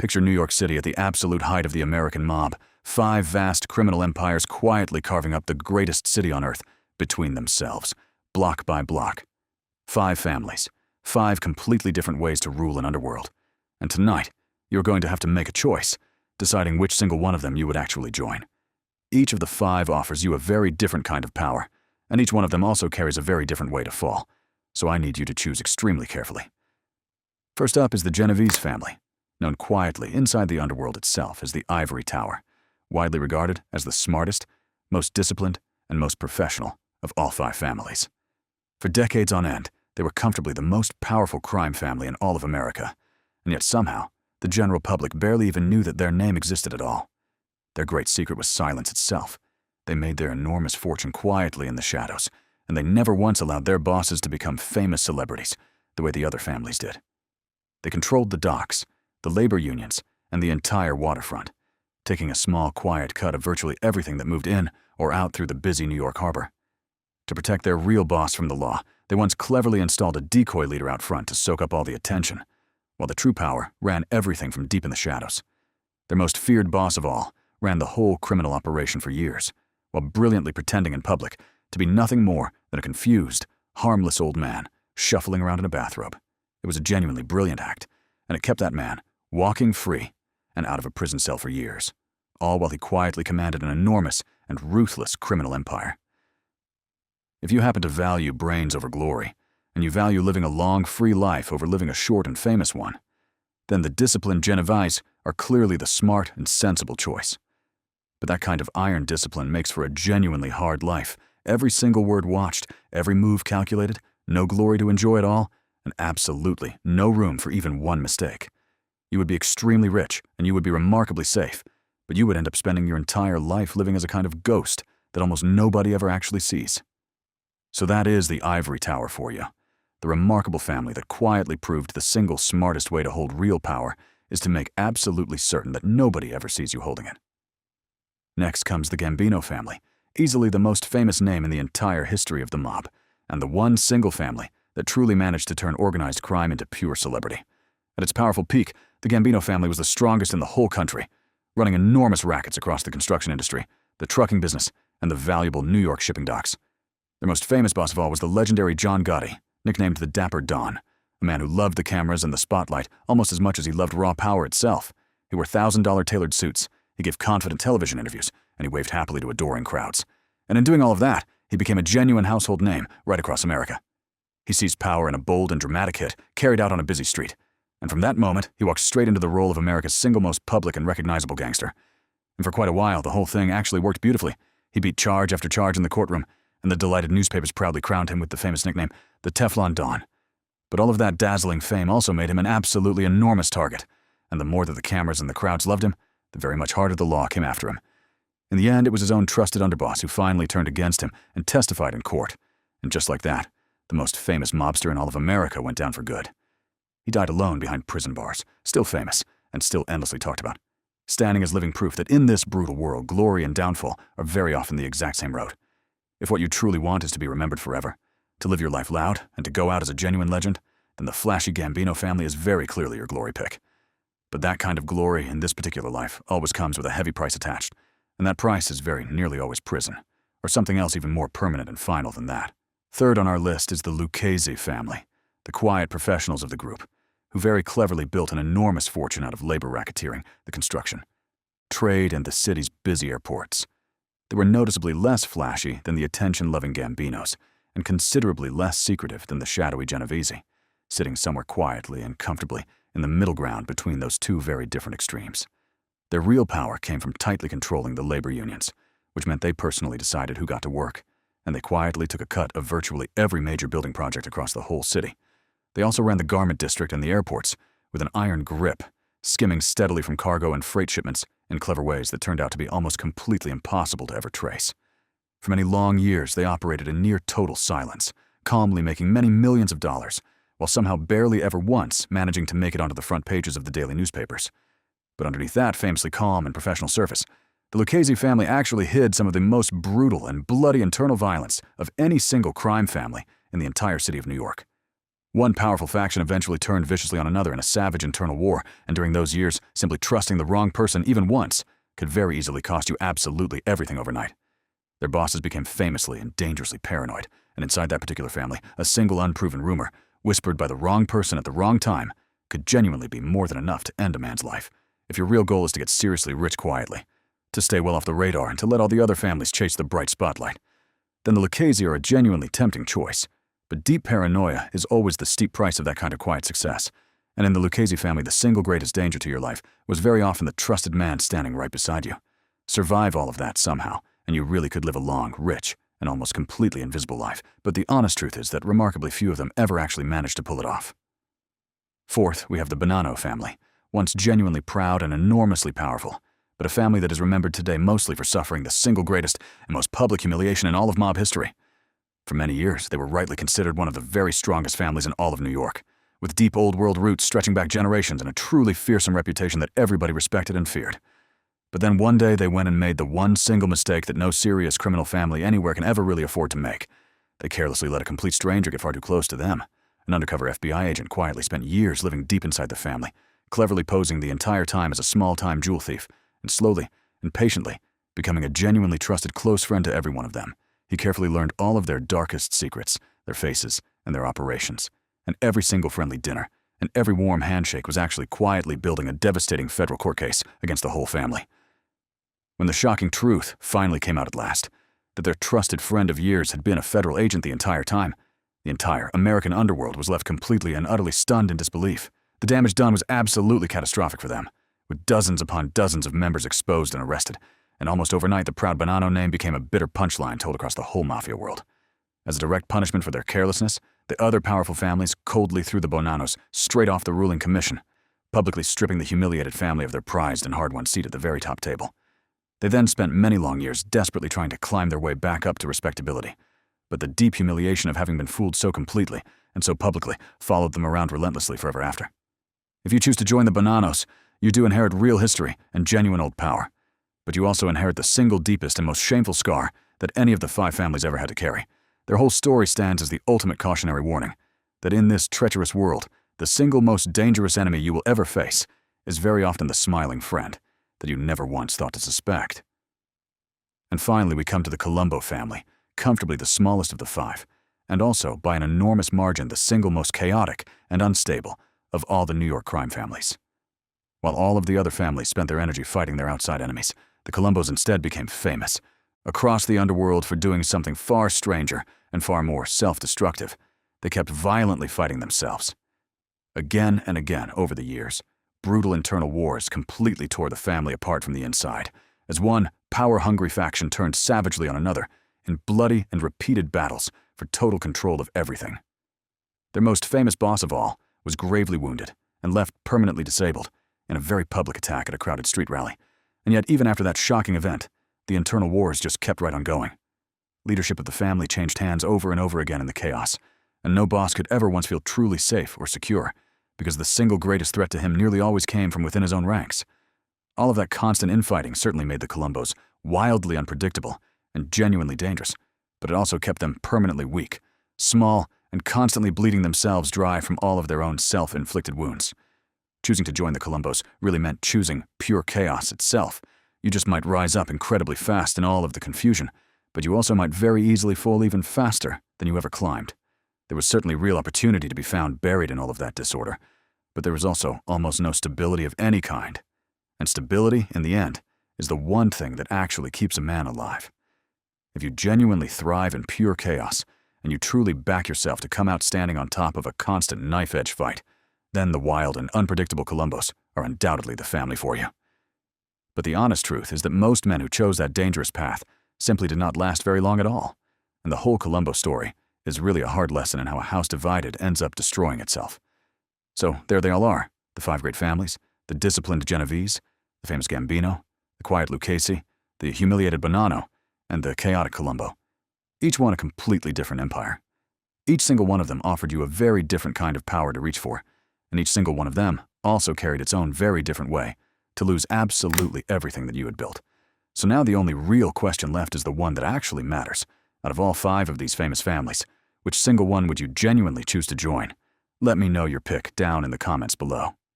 Picture New York City at the absolute height of the American mob, 5 vast criminal empires quietly carving up the greatest city on earth between themselves, block by block. 5 families, 5 completely different ways to rule an underworld. And tonight, you're going to have to make a choice, deciding which single one of them you would actually join. Each of the 5 offers you a very different kind of power, and each one of them also carries a very different way to fall, so I need you to choose extremely carefully. First up is the Genovese family, known quietly inside the underworld itself as the Ivory Tower, widely regarded as the smartest, most disciplined, and most professional of all 5 families. For decades on end, they were comfortably the most powerful crime family in all of America, and yet somehow, the general public barely even knew that their name existed at all. Their great secret was silence itself. They made their enormous fortune quietly in the shadows, and they never once allowed their bosses to become famous celebrities, the way the other families did. They controlled the docks, the labor unions, and the entire waterfront, taking a small, quiet cut of virtually everything that moved in or out through the busy New York harbor. To protect their real boss from the law, they once cleverly installed a decoy leader out front to soak up all the attention, while the true power ran everything from deep in the shadows. Their most feared boss of all ran the whole criminal operation for years, while brilliantly pretending in public to be nothing more than a confused, harmless old man shuffling around in a bathrobe. It was a genuinely brilliant act, and it kept that man walking free and out of a prison cell for years, all while he quietly commanded an enormous and ruthless criminal empire. If you happen to value brains over glory, and you value living a long, free life over living a short and famous one, then the disciplined Genovese are clearly the smart and sensible choice. But that kind of iron discipline makes for a genuinely hard life, every single word watched, every move calculated, no glory to enjoy at all, and absolutely no room for even one mistake. You would be extremely rich, and you would be remarkably safe, but you would end up spending your entire life living as a kind of ghost that almost nobody ever actually sees. So that is the Ivory Tower for you. The remarkable family that quietly proved the single smartest way to hold real power is to make absolutely certain that nobody ever sees you holding it. Next comes the Gambino family, easily the most famous name in the entire history of the mob, and the one single family that truly managed to turn organized crime into pure celebrity. At its powerful peak, the Gambino family was the strongest in the whole country, running enormous rackets across the construction industry, the trucking business, and the valuable New York shipping docks. Their most famous boss of all was the legendary John Gotti, nicknamed the Dapper Don, a man who loved the cameras and the spotlight almost as much as he loved raw power itself. He wore $1,000 tailored suits, he gave confident television interviews, and he waved happily to adoring crowds. And in doing all of that, he became a genuine household name right across America. He seized power in a bold and dramatic hit, carried out on a busy street. And from that moment, he walked straight into the role of America's single most public and recognizable gangster. And for quite a while, the whole thing actually worked beautifully. He beat charge after charge in the courtroom, and the delighted newspapers proudly crowned him with the famous nickname, the Teflon Don. But all of that dazzling fame also made him an absolutely enormous target, and the more that the cameras and the crowds loved him, the very much harder the law came after him. In the end, it was his own trusted underboss who finally turned against him and testified in court. And just like that, the most famous mobster in all of America went down for good. He died alone behind prison bars, still famous, and still endlessly talked about, standing as living proof that in this brutal world, glory and downfall are very often the exact same road. If what you truly want is to be remembered forever, to live your life loud, and to go out as a genuine legend, then the flashy Gambino family is very clearly your glory pick. But that kind of glory in this particular life always comes with a heavy price attached, and that price is very nearly always prison, or something else even more permanent and final than that. Third on our list is the Lucchese family, the quiet professionals of the group, who very cleverly built an enormous fortune out of labor racketeering, the construction, trade, and the city's busy airports. They were noticeably less flashy than the attention-loving Gambinos, and considerably less secretive than the shadowy Genovese, sitting somewhere quietly and comfortably in the middle ground between those two very different extremes. Their real power came from tightly controlling the labor unions, which meant they personally decided who got to work, and they quietly took a cut of virtually every major building project across the whole city. They also ran the garment district and the airports with an iron grip, skimming steadily from cargo and freight shipments in clever ways that turned out to be almost completely impossible to ever trace. For many long years, they operated in near total silence, calmly making many millions of dollars, while somehow barely ever once managing to make it onto the front pages of the daily newspapers. But underneath that famously calm and professional surface, the Lucchese family actually hid some of the most brutal and bloody internal violence of any single crime family in the entire city of New York. One powerful faction eventually turned viciously on another in a savage internal war, and during those years, simply trusting the wrong person even once could very easily cost you absolutely everything overnight. Their bosses became famously and dangerously paranoid, and inside that particular family, a single unproven rumor, whispered by the wrong person at the wrong time, could genuinely be more than enough to end a man's life, if your real goal is to get seriously rich quietly, to stay well off the radar and to let all the other families chase the bright spotlight. Then the Lucchese are a genuinely tempting choice, but deep paranoia is always the steep price of that kind of quiet success, and in the Lucchese family the single greatest danger to your life was very often the trusted man standing right beside you. Survive all of that somehow, and you really could live a long, rich, and almost completely invisible life, but the honest truth is that remarkably few of them ever actually managed to pull it off. Fourth, we have the Bonanno family, once genuinely proud and enormously powerful, but a family that is remembered today mostly for suffering the single greatest and most public humiliation in all of mob history. For many years, they were rightly considered one of the very strongest families in all of New York, with deep old-world roots stretching back generations and a truly fearsome reputation that everybody respected and feared. But then one day they went and made the one single mistake that no serious criminal family anywhere can ever really afford to make. They carelessly let a complete stranger get far too close to them. An undercover FBI agent quietly spent years living deep inside the family, cleverly posing the entire time as a small-time jewel thief, and slowly and patiently becoming a genuinely trusted close friend to every one of them. He carefully learned all of their darkest secrets, their faces, and their operations. And every single friendly dinner, and every warm handshake was actually quietly building a devastating federal court case against the whole family. When the shocking truth finally came out at last, that their trusted friend of years had been a federal agent the entire time, the entire American underworld was left completely and utterly stunned in disbelief. The damage done was absolutely catastrophic for them, with dozens upon dozens of members exposed and arrested, and almost overnight the proud Bonanno name became a bitter punchline told across the whole Mafia world. As a direct punishment for their carelessness, the other powerful families coldly threw the Bonannos straight off the ruling commission, publicly stripping the humiliated family of their prized and hard-won seat at the very top table. They then spent many long years desperately trying to climb their way back up to respectability, but the deep humiliation of having been fooled so completely and so publicly followed them around relentlessly forever after. If you choose to join the Bonannos, you do inherit real history and genuine old power, but you also inherit the single deepest and most shameful scar that any of the 5 families ever had to carry. Their whole story stands as the ultimate cautionary warning that in this treacherous world, the single most dangerous enemy you will ever face is very often the smiling friend that you never once thought to suspect. And finally, we come to the Colombo family, comfortably the smallest of the 5, and also, by an enormous margin, the single most chaotic and unstable of all the New York crime families. While all of the other families spent their energy fighting their outside enemies, the Colombos instead became famous across the underworld for doing something far stranger and far more self-destructive. They kept violently fighting themselves. Again and again over the years, brutal internal wars completely tore the family apart from the inside, as one power-hungry faction turned savagely on another in bloody and repeated battles for total control of everything. Their most famous boss of all was gravely wounded and left permanently disabled in a very public attack at a crowded street rally. And yet, even after that shocking event, the internal wars just kept right on going. Leadership of the family changed hands over and over again in the chaos, and no boss could ever once feel truly safe or secure, because the single greatest threat to him nearly always came from within his own ranks. All of that constant infighting certainly made the Colombos wildly unpredictable and genuinely dangerous, but it also kept them permanently weak, small, and constantly bleeding themselves dry from all of their own self-inflicted wounds. Choosing to join the Colombos really meant choosing pure chaos itself. You just might rise up incredibly fast in all of the confusion, but you also might very easily fall even faster than you ever climbed. There was certainly real opportunity to be found buried in all of that disorder, but there was also almost no stability of any kind. And stability, in the end, is the one thing that actually keeps a man alive. If you genuinely thrive in pure chaos, and you truly back yourself to come out standing on top of a constant knife-edge fight, then the wild and unpredictable Colombos are undoubtedly the family for you. But the honest truth is that most men who chose that dangerous path simply did not last very long at all, and the whole Colombo story is really a hard lesson in how a house divided ends up destroying itself. So there they all are, the 5 great families, the disciplined Genovese, the famous Gambino, the quiet Lucchese, the humiliated Bonanno, and the chaotic Colombo. Each one a completely different empire. Each single one of them offered you a very different kind of power to reach for, and each single one of them also carried its own very different way to lose absolutely everything that you had built. So now the only real question left is the one that actually matters. Out of all 5 of these famous families, which single one would you genuinely choose to join? Let me know your pick down in the comments below.